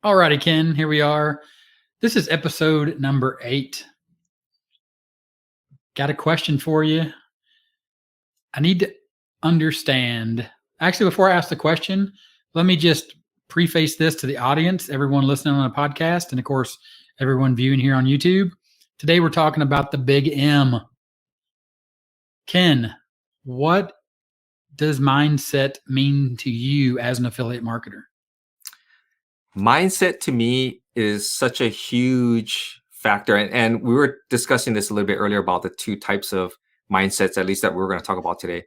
Alrighty, Ken, here we are. This is episode number 8. Got a question for you. I need to understand. Actually, before I ask the question, let me just preface this to the audience, everyone listening on a podcast, and of course, everyone viewing here on YouTube. Today, we're talking about the big M. Ken, what does mindset mean to you as an affiliate marketer? Mindset to me is such a huge factor. And we were discussing this a little bit earlier about the two types of mindsets, at least that we're going to talk about today.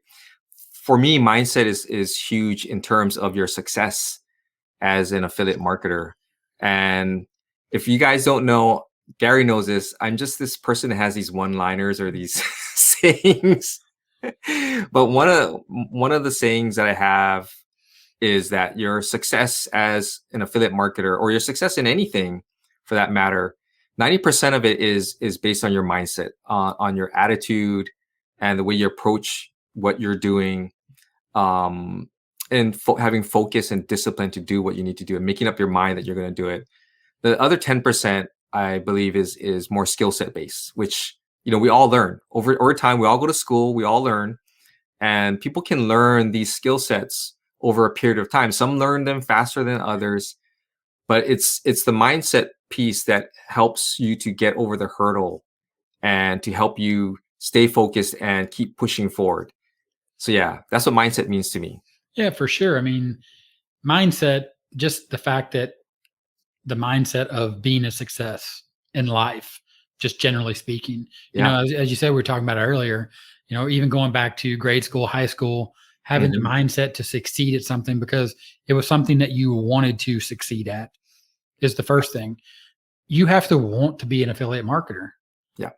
For me, mindset is huge in terms of your success as an affiliate marketer. And if you guys don't know, Gary knows this. I'm just this person that has these one-liners or these sayings. But one of the sayings that I have is that your success as an affiliate marketer, or your success in anything for that matter, 90% of it is based on your mindset, on your attitude and the way you approach what you're doing, and having focus and discipline to do what you need to do and making up your mind that you're going to do it. The other 10%, I believe, is more skill set based, which, we all learn over time. We all go to school, we all learn, and people can learn these skill sets over a period of time. Some learn them faster than others, but it's the mindset piece that helps you to get over the hurdle and to help you stay focused and keep pushing forward. So yeah, that's what mindset means to me. Yeah, for sure. I mean, mindset, just the fact that the mindset of being a success in life, just generally speaking, as you said, we were talking about it earlier, even going back to grade school, high school, having the mindset to succeed at something because it was something that you wanted to succeed at is the first thing. You have to want to be an affiliate marketer. Yeah.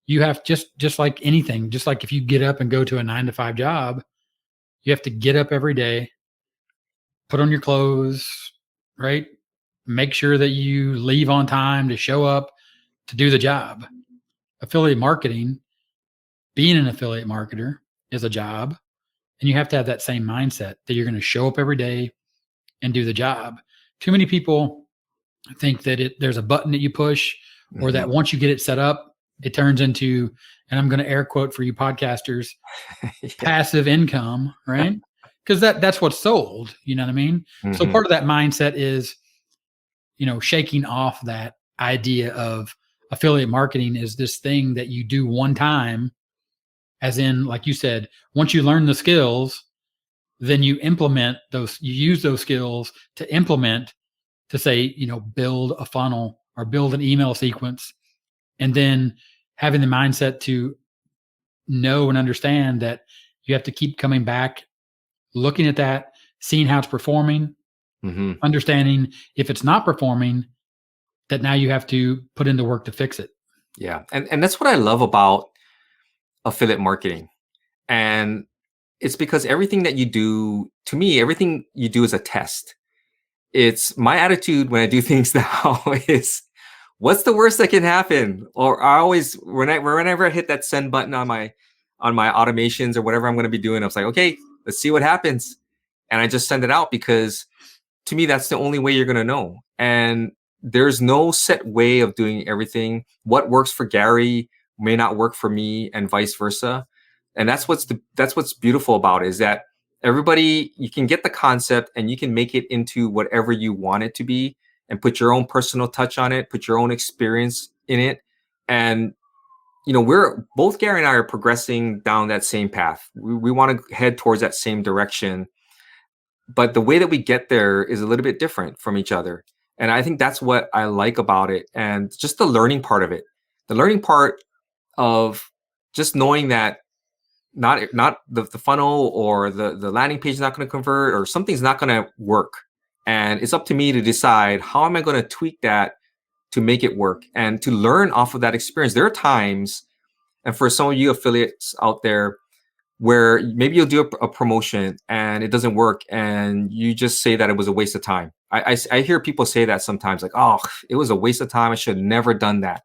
You have just like anything, just like if you get up and go to a 9-to-5 job, you have to get up every day, put on your clothes, right? Make sure that you leave on time to show up to do the job. Affiliate marketing, being an affiliate marketer is a job. And you have to have that same mindset that you're going to show up every day and do the job. Too many people think that there's a button that you push, or that once you get it set up, it turns into, and I'm going to air quote for you podcasters, passive income, right? Because that's what's sold. You know what I mean? So part of that mindset is, shaking off that idea of affiliate marketing is this thing that you do one time. As in, like you said, once you learn the skills, then you implement those, you use those skills to implement to say, build a funnel or build an email sequence. And then having the mindset to know and understand that you have to keep coming back, looking at that, seeing how it's performing, understanding if it's not performing, that now you have to put in the work to fix it. Yeah. And that's what I love about affiliate marketing. And it's because everything that you do, to me, everything you do is a test. It's my attitude when I do things now is, what's the worst that can happen? Or I always, whenever I hit that send button on my automations or whatever I'm going to be doing, I was like, okay, let's see what happens. And I just send it out because to me, that's the only way you're going to know. And there's no set way of doing everything. What works for Gary may not work for me, and vice versa. And that's what's beautiful about it, is that everybody, you can get the concept and you can make it into whatever you want it to be and put your own personal touch on it, put your own experience in it. And, we're both, Gary and I are progressing down that same path. We want to head towards that same direction, but the way that we get there is a little bit different from each other. And I think that's what I like about it. And just the learning part of it, the learning part of just knowing that not the funnel or the landing page is not going to convert, or something's not going to work. And it's up to me to decide how am I going to tweak that to make it work and to learn off of that experience. There are times, and for some of you affiliates out there, where maybe you'll do a promotion and it doesn't work and you just say that it was a waste of time. I hear people say that sometimes, like, oh, it was a waste of time, I should have never done that.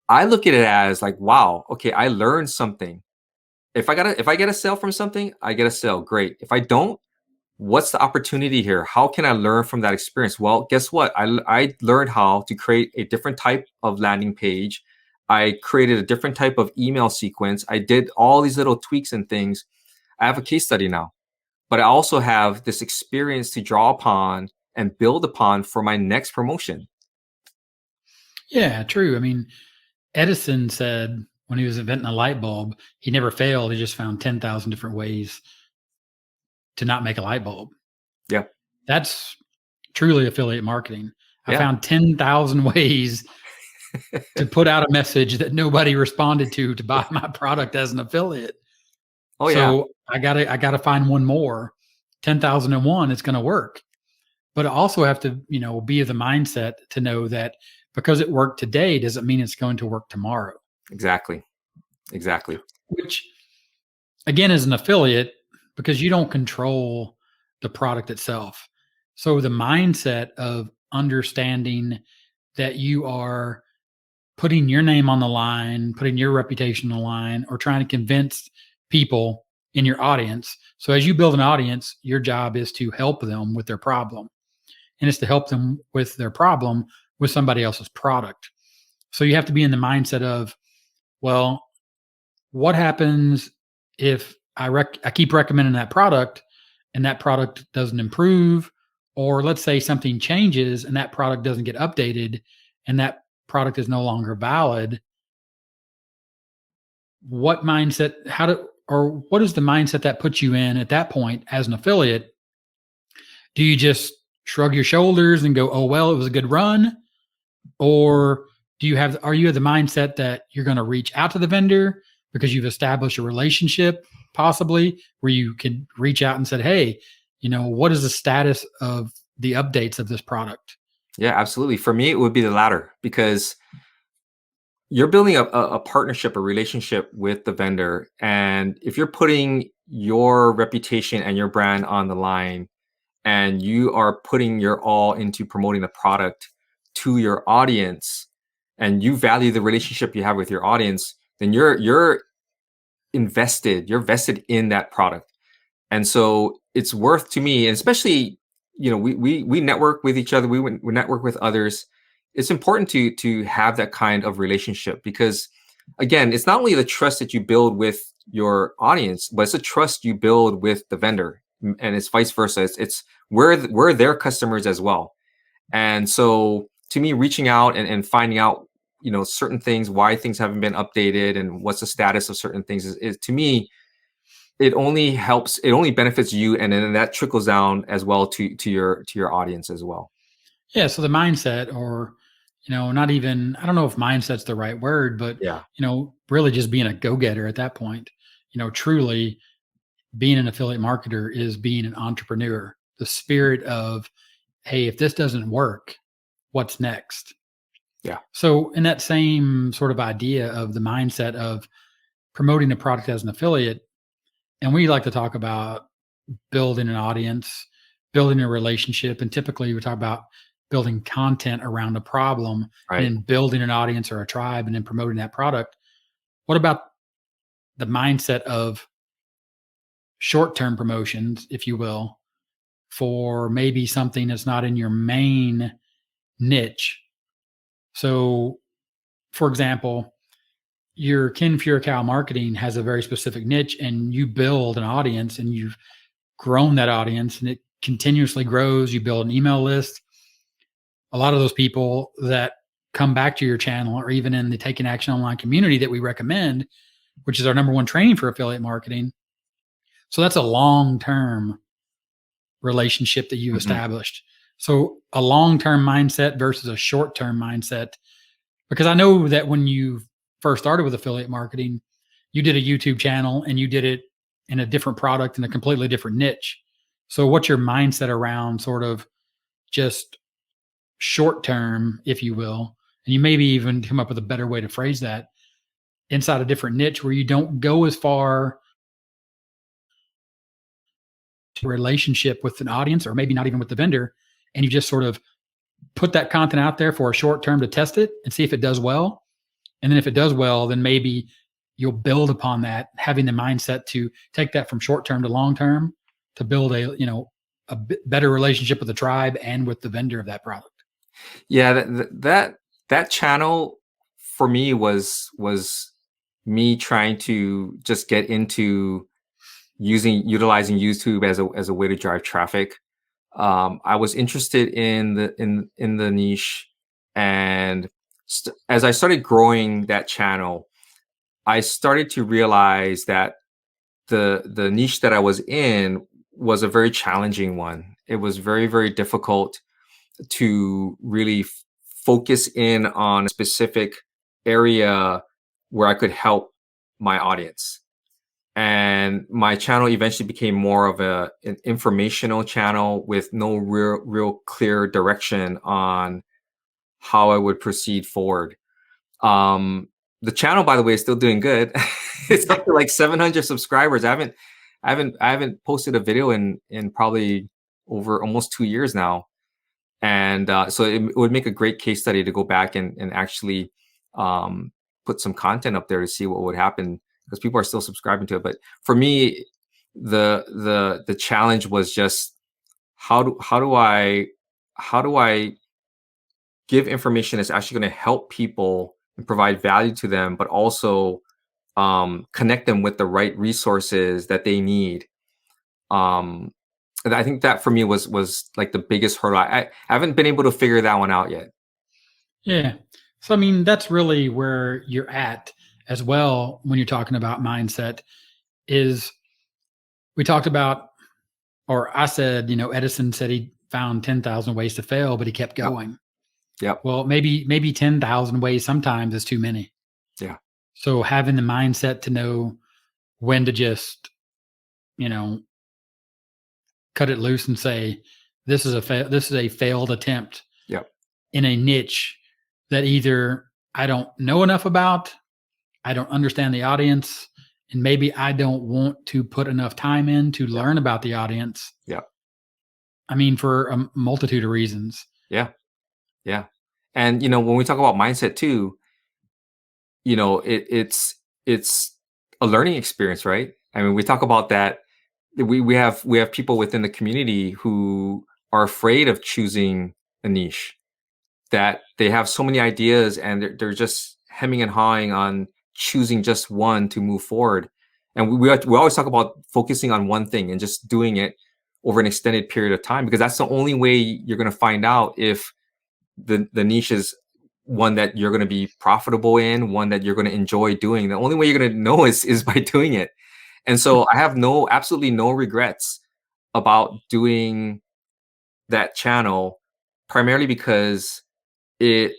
I look at it as like, wow, okay, I learned something. If I get a sale from something, I get a sale. Great. If I don't, what's the opportunity here? How can I learn from that experience? Well, guess what? I learned how to create a different type of landing page. I created a different type of email sequence. I did all these little tweaks and things. I have a case study now, but I also have this experience to draw upon and build upon for my next promotion. Yeah, true. I mean, Edison said when he was inventing a light bulb, he never failed. He just found 10,000 different ways to not make a light bulb. Yeah. That's truly affiliate marketing. I Yeah. found 10,000 ways to put out a message that nobody responded to buy my product as an affiliate. Oh yeah. So I gotta find one more. 10,001, it's gonna work. But I also have to, be of the mindset to know that because it worked today doesn't mean it's going to work tomorrow. Exactly. Exactly. Which again is an affiliate because you don't control the product itself. So the mindset of understanding that you are putting your name on the line, putting your reputation on the line, or trying to convince people in your audience. So as you build an audience, your job is to help them with their problem. And it's to help them with their problem with somebody else's product. So you have to be in the mindset of, well, what happens if I keep recommending that product and that product doesn't improve, or let's say something changes and that product doesn't get updated and that product is no longer valid? What mindset, what is the mindset that puts you in at that point as an affiliate? Do you just shrug your shoulders and go, oh, well, it was a good run? Or are you the mindset that you're going to reach out to the vendor because you've established a relationship possibly where you can reach out and said, hey, what is the status of the updates of this product? Yeah, absolutely. For me, it would be the latter, because you're building a partnership, a relationship with the vendor. And if you're putting your reputation and your brand on the line, and you are putting your all into promoting the product to your audience, and you value the relationship you have with your audience, then you're you're vested in that product. And so it's worth to me, and especially, we network with each other, we network with others. It's important to have that kind of relationship, because again, it's not only the trust that you build with your audience, but it's a trust you build with the vendor, and it's vice versa. It's we're their customers as well. And so to me, reaching out and finding out, certain things, why things haven't been updated and what's the status of certain things is to me, it only benefits you, and then that trickles down as well to your audience as well. Yeah. So the mindset, or, not even, I don't know if mindset's the right word, but, Yeah. really just being a go getter at that point, truly being an affiliate marketer is being an entrepreneur. The spirit of, hey, if this doesn't work, what's next? Yeah. So, in that same sort of idea of the mindset of promoting a product as an affiliate, and we like to talk about building an audience, building a relationship, and typically we talk about building content around a problem and Right. then building an audience or a tribe and then promoting that product. What about the mindset of short-term promotions, if you will, for maybe something that's not in your main niche? So, for example, your Ken Furukawa Marketing has a very specific niche, and you build an audience and you've grown that audience and it continuously grows. You build an email list. A lot of those people that come back to your channel or even in the Taking Action Online community that we recommend, which is our number one training for affiliate marketing. So that's a long-term relationship that you've Mhm. established. So a long-term mindset versus a short-term mindset. Because I know that when you first started with affiliate marketing, you did a YouTube channel and you did it in a different product in a completely different niche. So what's your mindset around sort of just short term, if you will? And you maybe even come up with a better way to phrase that inside a different niche where you don't go as far to a relationship with an audience or maybe not even with the vendor. And you just sort of put that content out there for a short term to test it and see if it does well. And then if it does well, then maybe you'll build upon that, having the mindset to take that from short term to long term to build a better relationship with the tribe and with the vendor of that product. Yeah, that channel for me was me trying to just get into utilizing YouTube as a way to drive traffic. I was interested in the niche, and as I started growing that channel, I started to realize that the niche that I was in was a very challenging one. It was very, very difficult to really focus in on a specific area where I could help my audience. And my channel eventually became more of an informational channel with no real clear direction on how I would proceed forward. The channel, by the way, is still doing good. It's up to like 700 subscribers. I haven't posted a video in probably over almost 2 years now. And so it would make a great case study to go back and actually put some content up there to see what would happen, because people are still subscribing to it. But for me, the challenge was just how do I give information that's actually going to help people and provide value to them, but also connect them with the right resources that they need. And I think that for me was like the biggest hurdle. I haven't been able to figure that one out yet. Yeah. So, I mean, that's really where you're at as well when you're talking about mindset. Is we talked about, or I said, Edison said he found 10,000 ways to fail, but he kept Yep. going. Yep. Well, maybe 10,000 ways sometimes is too many. Yeah. So having the mindset to know when to just, cut it loose and say, this is a failed attempt Yep. in a niche that either I don't know enough about, I don't understand the audience, and maybe I don't want to put enough time in to learn about the audience. Yep. I mean, for a multitude of reasons. Yeah. Yeah. And when we talk about mindset too, it's a learning experience, right? I mean, we talk about that. We have people within the community who are afraid of choosing a niche, that they have so many ideas and they're just hemming and hawing on choosing just one to move forward. And we always talk about focusing on one thing and just doing it over an extended period of time, because that's the only way you're going to find out if the niche is one that you're going to be profitable in, one that you're going to enjoy doing. The only way you're going to know is by doing it. And so I have absolutely no regrets about doing that channel, primarily because it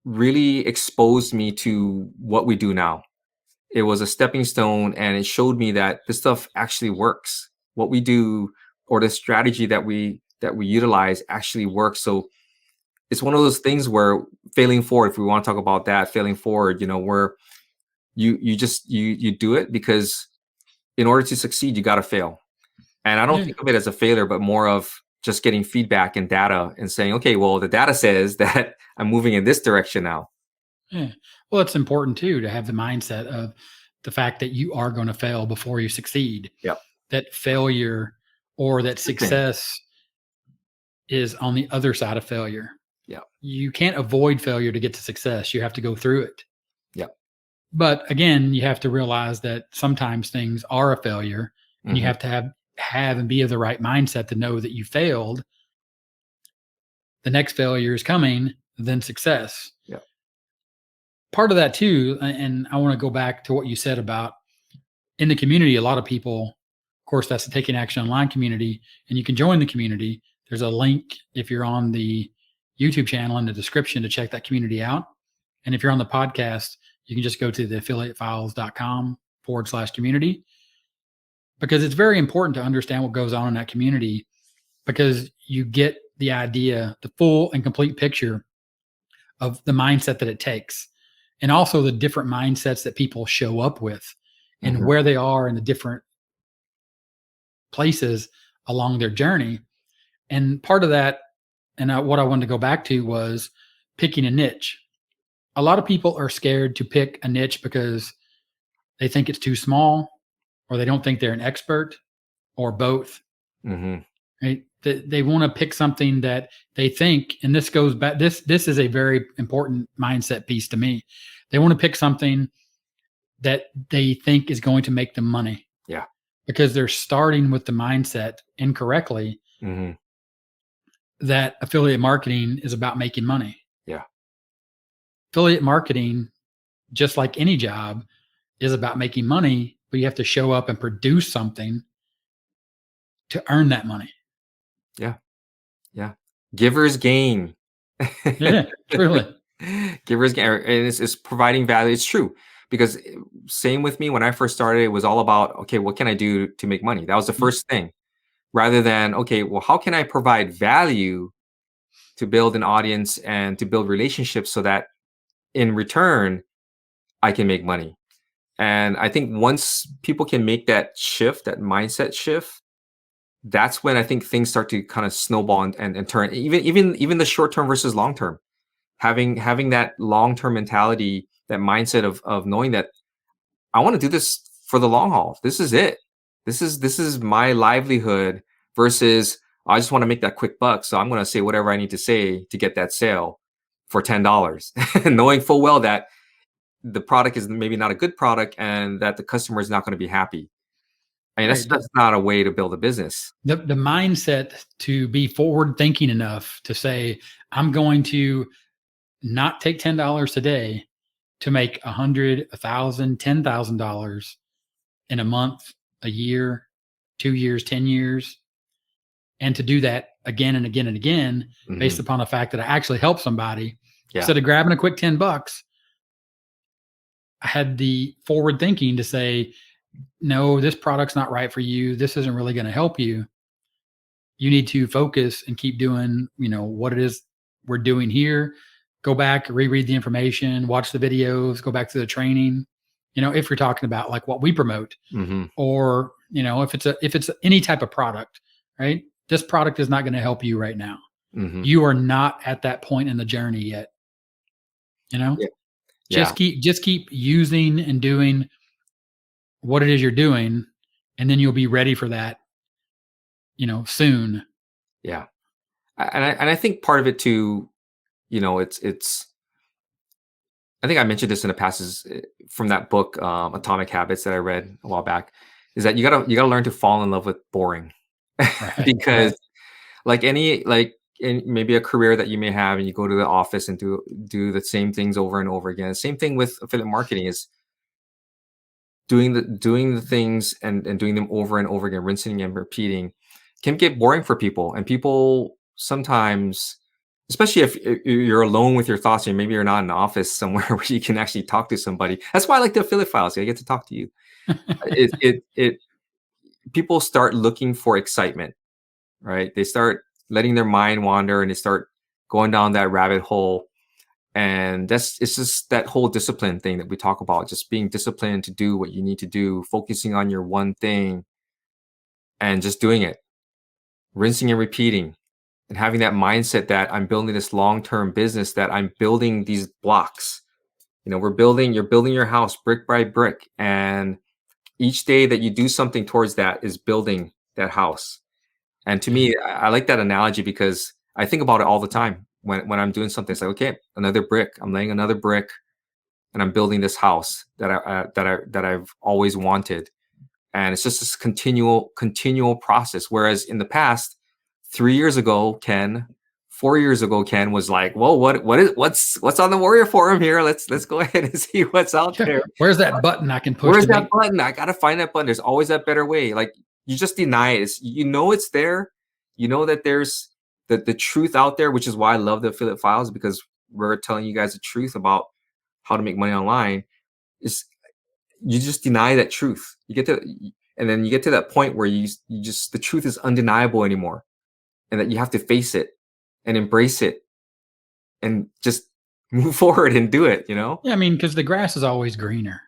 really exposed me to what we do now. It was a stepping stone, and it showed me that this stuff actually works. What we do, or the strategy that we utilize, actually works. So it's one of those things where failing forward, if we want to talk about that, failing forward, where you just you do it because in order to succeed, you got to fail. And I don't Yeah. think of it as a failure, but more of just getting feedback and data and saying, okay, well, the data says that I'm moving in this direction now. Yeah. Well, it's important too to have the mindset of the fact that you are going to fail before you succeed. Yep. That failure or that Good thing. success is on the other side of failure. Yep. You can't avoid failure to get to success. You have to go through it. Yep. But again, you have to realize that sometimes things are a failure, and you have to have and be of the right mindset to know that you failed. The next failure is coming, then success. Yep. Part of that too, and I want to go back to what you said about in the community, a lot of people, of course, that's the Taking Action Online community, and you can join the community. There's a link if you're on the YouTube channel in the description to check that community out. And if you're on the podcast, you can just go to the affiliatefiles.com/community, because it's very important to understand what goes on in that community, because you get the idea, the full and complete picture of the mindset that it takes, and also the different mindsets that people show up with and where they are in the different places along their journey. And part of that, and what I wanted to go back to, was picking a niche. A lot of people are scared to pick a niche because they think it's too small, or they don't think they're an expert, or both. Mm-hmm. right? They want to pick something that they think, and this goes back. This is a very important mindset piece to me. They want to pick something that they think is going to make them money Yeah. because they're starting with the mindset incorrectly Hmm. that affiliate marketing is about making money. Yeah. Affiliate marketing, just like any job, is about making money, but you have to show up and produce something to earn that money. Yeah. Yeah. Givers gain. Yeah, truly. Givers gain. And it's providing value. It's true. Because same with me when I first started, it was all about, okay, what can I do to make money? That was the first thing. Rather than, okay, well, how can I provide value to build an audience and to build relationships so that in return, I can make money. And I think once people can make that shift, that mindset shift, that's when I think things start to kind of snowball and turn. Even the short term versus long term. Having that long term mentality, that mindset of knowing that I want to do this for the long haul. This is it. This is my livelihood versus I just want to make that quick buck. So I'm going to say whatever I need to say to get that sale for $10, knowing full well that the product is maybe not a good product and that the customer is not going to be happy. I mean, Right. that's not a way to build a business. The mindset to be forward thinking enough to say, I'm going to not take $10 today to make 100, 1,000, $10,000 in a month, a year, 2 years, 10 years, and to do that again and again and again based Hmm. upon the fact that I actually help somebody Yeah. instead of grabbing a quick $10. I had the forward thinking to say, no, this product's not right for you. This isn't really going to help you. You need to focus and keep doing, what it is we're doing here. Go back, reread the information, watch the videos, go back to the training. If you're talking about like what we promote, Hmm. or if it's any type of product, right? This product is not going to help you right now. Hmm. You are not at that point in the journey yet. You know, Yeah. Yeah. just keep using and doing what it is you're doing, and then you'll be ready for that, soon. Yeah. And I think part of it too, it's I think I mentioned this in the past is from that book, Atomic Habits that I read a while back, is that you gotta learn to fall in love with boring. Right, Because right. like in maybe a career that you may have and you go to the office and do the same things over and over again. Same thing with affiliate marketing is doing the things and doing them over and over again, rinsing and repeating can get boring for people. And people sometimes, especially if you're alone with your thoughts and maybe you're not in an office somewhere where you can actually talk to somebody. That's why I like the affiliate files. I get to talk to you. It people start looking for excitement, right? They start letting their mind wander and they start going down that rabbit hole. And it's just that whole discipline thing that we talk about, just being disciplined to do what you need to do, focusing on your one thing and just doing it, rinsing and repeating, and having that mindset that I'm building this long-term business, that I'm building these blocks. You're building your house brick by brick. And each day that you do something towards that is building that house. And to Yeah. me, I like that analogy because I think about it all the time when I'm doing something. It's like, okay, another brick. I'm laying another brick, and I'm building this house that I've always wanted. And it's just this continual process. Whereas in the past, 3 years ago, Ken, 4 years ago, Ken was like, "Whoa, what's on the Warrior Forum here? Let's go ahead and see what's out Sure. there. Where's that button I can push Where's to that make? button? I gotta find that button. There's always that better way. Like you just deny it. It's there. You know that there's the truth out there, which is why I love the affiliate files because we're telling you guys the truth about how to make money online. Is you just deny that truth. And then you get to that point where you just the truth is undeniable anymore, and that you have to face it and embrace it and just move forward and do it. Yeah, I mean, because the grass is always greener.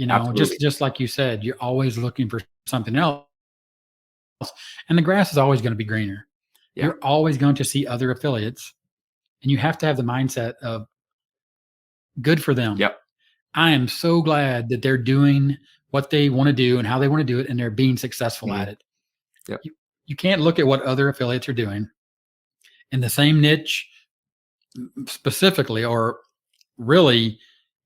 Absolutely. Just like you said, you're always looking for something else, and the grass is always going to be greener. Yeah. You're always going to see other affiliates, and you have to have the mindset of good for them. Yep. I am so glad that they're doing what they want to do and how they want to do it, and they're being successful Mhm. at it. Yep. You can't look at what other affiliates are doing in the same niche specifically, or really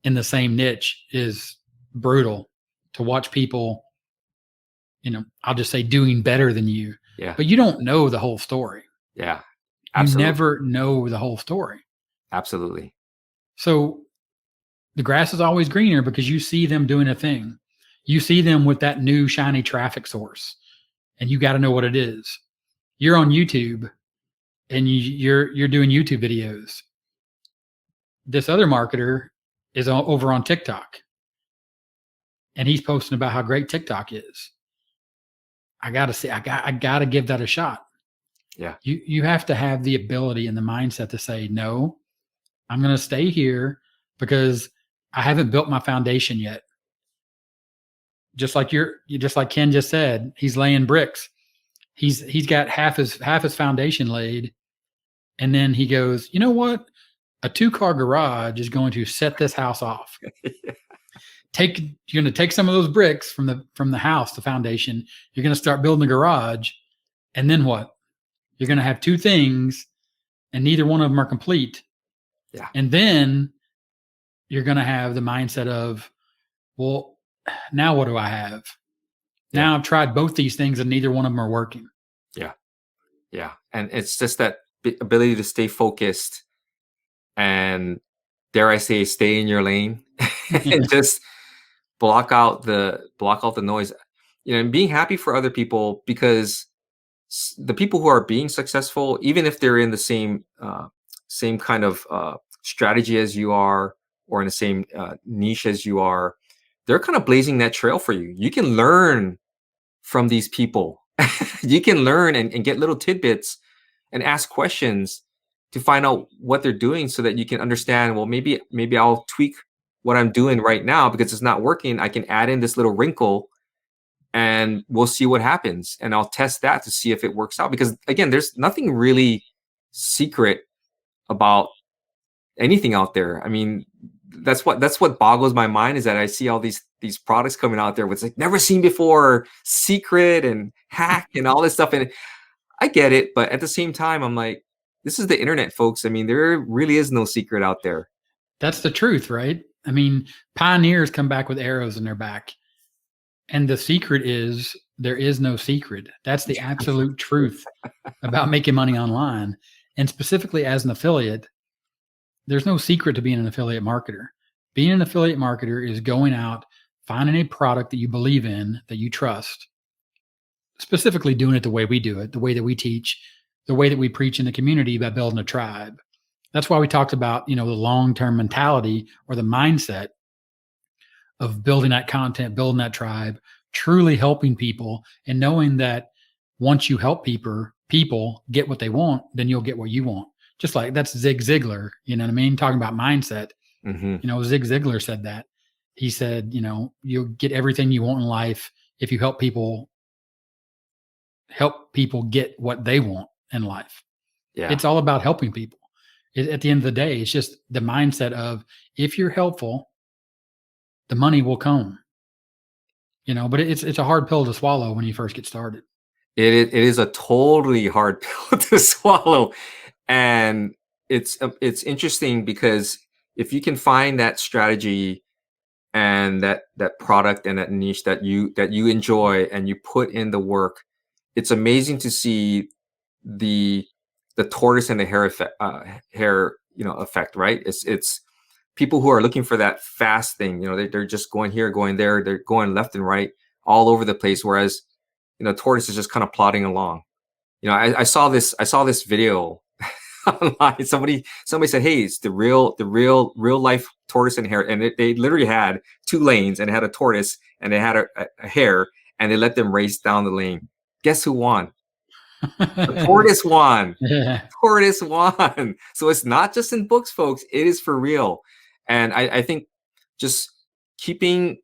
in the same niche, is brutal to watch people, I'll just say doing better than you, Yeah. but you don't know the whole story. Yeah. You Absolutely. never know the whole story. Absolutely. So the grass is always greener because you see them doing a thing. You see them with that new shiny traffic source, and you got to know what it is. You're on YouTube and you're doing YouTube videos. This other marketer is over on TikTok, and he's posting about how great TikTok is. I got to see. I got to give that a shot. Yeah. You have to have the ability and the mindset to say no. I'm going to stay here because I haven't built my foundation yet. Just like just like Ken just said, he's laying bricks. He's got half his foundation laid, and then he goes, you know what? A 2-car garage is going to set this house off. You're going to take some of those bricks from the house, the foundation. You're going to start building the garage, and then what? You're going to have 2 things, and neither one of them are complete. Yeah. And then you're going to have the mindset of, well, now what do I have? Yeah. Now I've tried both these things, and neither one of them are working. Yeah. Yeah. And it's just that ability to stay focused and, dare I say, stay in your lane and just block out the noise, and being happy for other people, because the people who are being successful, even if they're in the same kind of strategy as you are, or in the same niche as you are, they're kind of blazing that trail for you. You can learn from these people. You can learn and get little tidbits and ask questions to find out what they're doing, so that you can understand, well, maybe I'll tweak what I'm doing right now because it's not working. I can add in this little wrinkle and we'll see what happens. And I'll test that to see if it works out. Because again, there's nothing really secret about anything out there. I mean, that's what boggles my mind, is that I see all these products coming out there with like never seen before, secret and hack and all this stuff. And I get it, but at the same time, I'm like, this is the internet, folks. I mean, there really is no secret out there. That's the truth, right? I mean, pioneers come back with arrows in their back. And the secret is there is no secret. That's the absolute truth about making money online. And specifically as an affiliate, there's no secret to being an affiliate marketer. Being an affiliate marketer is going out, finding a product that you believe in, that you trust, specifically doing it the way we do it, the way that we teach, the way that we preach in the community, by building a tribe. That's why we talked about, the long-term mentality or the mindset of building that content, building that tribe, truly helping people, and knowing that once you help people get what they want, then you'll get what you want. Just like that's Zig Ziglar, you know what I mean? Talking about mindset. Mm-hmm. Zig Ziglar said that. He said, you'll get everything you want in life if you help people get what they want in life. Yeah. It's all about helping people. At the end of the day, it's just the mindset of, if you're helpful, the money will come. But it's a hard pill to swallow when you first get started. It is a totally hard pill to swallow, and it's interesting because if you can find that strategy and that product and that niche that you enjoy, and you put in the work, it's amazing to see the tortoise and the hare effect, right? It's people who are looking for that fast thing. They're just going here, going there, they're going left and right all over the place, whereas tortoise is just kind of plodding along. I saw this video online. Somebody said, hey, it's the real life tortoise and hare, and they literally had 2 lanes, and it had a tortoise and they had a hare, and they let them race down the lane. Guess who won? The tortoise won. Yeah. Tortoise won. So it's not just in books, folks. It is for real. And I think just keeping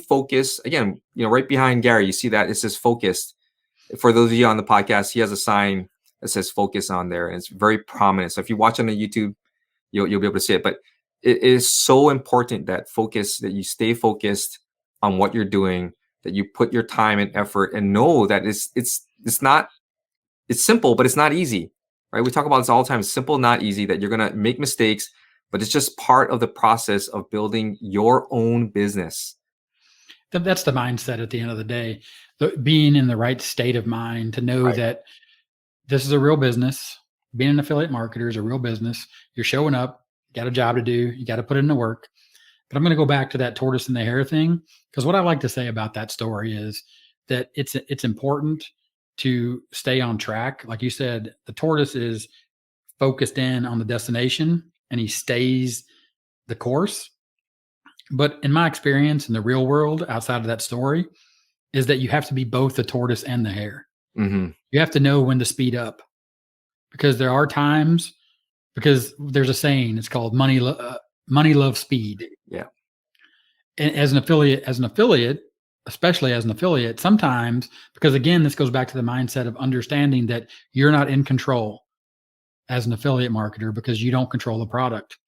focus, again, right behind Gary, you see that it says focused. For those of you on the podcast, he has a sign that says focus on there, and it's very prominent. So if you watch on the YouTube, you'll be able to see it. But it is so important that you stay focused on what you're doing, that you put your time and effort, and know that it's not It's simple, but it's not easy, right? We talk about this all the time. It's simple, not easy, that you're going to make mistakes, but it's just part of the process of building your own business. That's the mindset at the end of the day. Being in the right state of mind to know Right. that this is a real business. Being an affiliate marketer is a real business. You're showing up, you got a job to do, you got to put in the work. But I'm going to go back to that tortoise and the hare thing, because what I like to say about that story is that it's important to stay on track. Like you said, the tortoise is focused in on the destination and he stays the course. But in my experience in the real world outside of that story is that you have to be both the tortoise and the hare. Hmm. You have to know when to speed up, because there are times, because there's a saying, it's called money loves speed. Yeah. And as an affiliate, especially as an affiliate, sometimes, because again, this goes back to the mindset of understanding that you're not in control as an affiliate marketer because you don't control the product.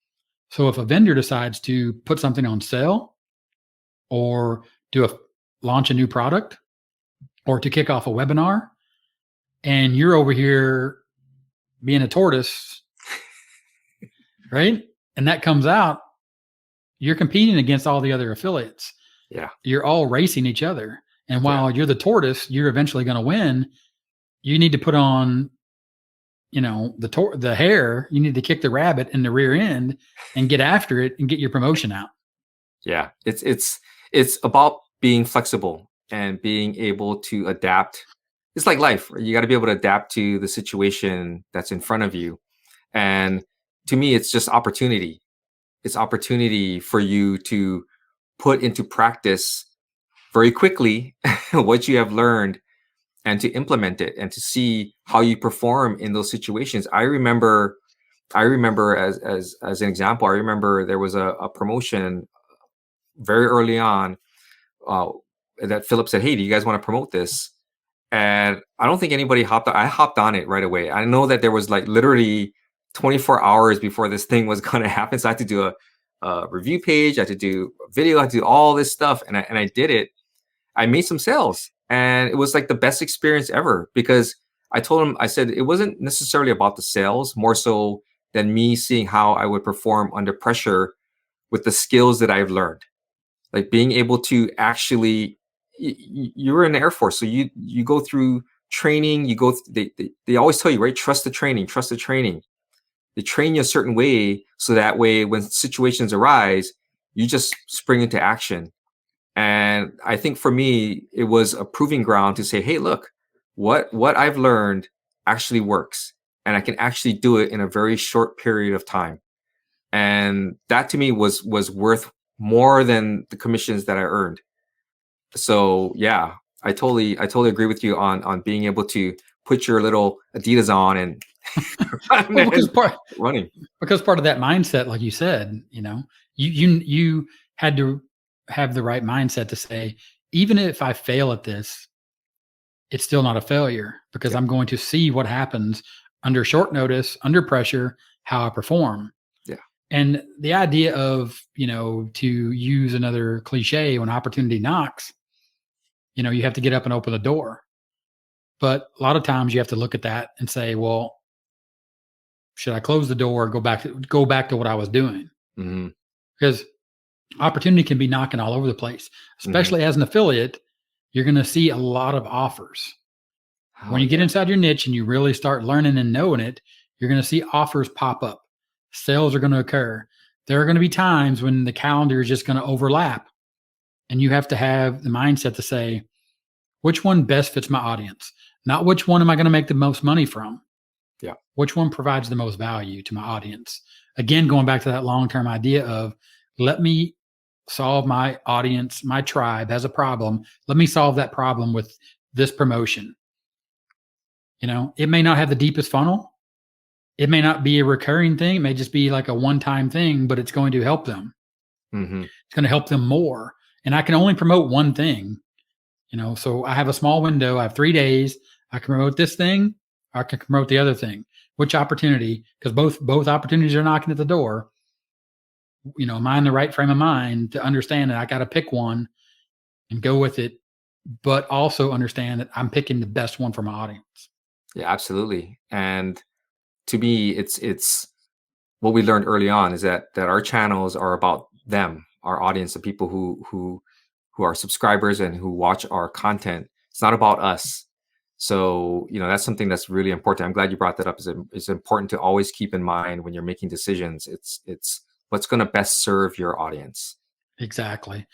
So if a vendor decides to put something on sale or launch a new product or to kick off a webinar, and you're over here being a tortoise, right? And that comes out, you're competing against all the other affiliates. Yeah. You're all racing each other. And Yeah. while you're the tortoise, you're eventually going to win. You need to put on, the hare. You need to kick the rabbit in the rear end and get after it and get your promotion out. Yeah. It's about being flexible and being able to adapt. It's like life. You got to be able to adapt to the situation that's in front of you. And to me, it's just opportunity. It's opportunity for you to put into practice very quickly what you have learned and to implement it and to see how you perform in those situations. I remember as an example, I remember there was a promotion very early on, uh, that Philip said, "Hey, do you guys want to promote this?" And I don't think anybody hopped on. I hopped on it right away. I know that there was like literally 24 hours before this thing was going to happen. So I had to do a review page. I had to do a video. I had to do all this stuff. And I did it. I made some sales. And it was like the best experience ever, because I told him, I said, it wasn't necessarily about the sales, more so than me seeing how I would perform under pressure with the skills that I've learned, like being able to actually, you're in the Air Force, so you go through training. They always tell you, right, trust the training, trust the training. They train you a certain way, so that way when situations arise, you just spring into action. And I think for me, it was a proving ground to say, hey, look, what I've learned actually works, and I can actually do it in a very short period of time. And that to me was worth more than the commissions that I earned. So yeah, I totally agree with you on being able to put your little Adidas on and Well, because and running. part of that mindset, like you said, you had to have the right mindset to say, even if I fail at this, it's still not a failure, because Yeah, I'm going to see what happens under short notice, under pressure, how I perform. yeah, And the idea of, to use another cliche, when opportunity knocks, you have to get up and open the door. But a lot of times you have to look at that and say, well, should I close the door or go back to what I was doing? hmm, Because opportunity can be knocking all over the place, hmm. especially as an affiliate. You're going to see a lot of offers. Oh When you get yeah, inside your niche and you really start learning and knowing it, you're going to see offers pop up. Sales are going to occur. There are going to be times when the calendar is just going to overlap, and you have to have the mindset to say, which one best fits my audience? Not which one am I going to make the most money from? yeah, Which one provides the most value to my audience? Again, going back to that long-term idea of, let me solve my audience, my tribe has a problem. Let me solve that problem with this promotion. It may not have the deepest funnel. It may not be a recurring thing. It may just be like a one-time thing, but it's going to help them. hmm, It's going to help them more. And I can only promote one thing, so I have a small window. I have 3 days. I can promote this thing. Or I can promote the other thing. Which opportunity? Because both opportunities are knocking at the door. Am I in the right frame of mind to understand that I got to pick one and go with it, but also understand that I'm picking the best one for my audience? Yeah, absolutely. And to me, it's what we learned early on is that our channels are about them, our audience, the people who are subscribers and who watch our content. It's not about us. So, that's something that's really important. I'm glad you brought that up. It's important to always keep in mind when you're making decisions. It's what's going to best serve your audience. Exactly.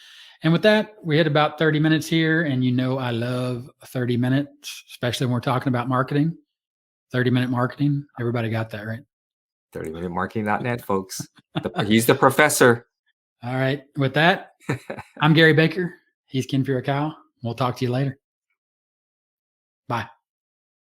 And with that, we had about 30 minutes here. And I love 30 minutes, especially when we're talking about marketing. 30-minute marketing. Everybody got that, right? 30minutemarketing.net, folks. He's the professor. All right. With that, I'm Gary Baker. He's Ken Furukawa. We'll talk to you later. Bye.